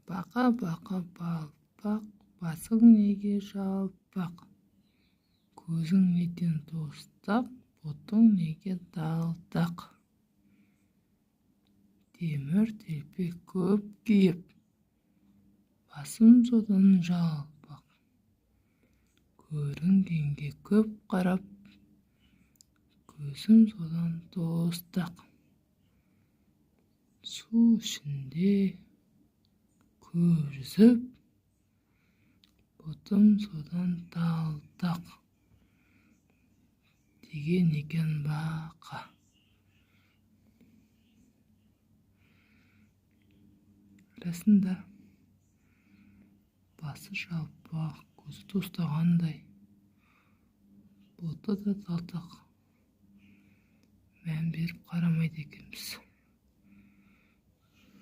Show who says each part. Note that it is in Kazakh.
Speaker 1: Бақа бақа балпақ, басың неге жалпақ? Көзің неден тостақ, бұтың неге далтақ? Темір телпек көп киіп, басым содан жалпақ. Көрінгенге көп қарап, көзім содан тостақ. Су ішінде көп жүзіп, бұтым содан талтақ. Деген екен бақа. Расында басы жалпақ, көзі тостағандай, бұты да талтақ. Мән беріп қарамайды екенбіз.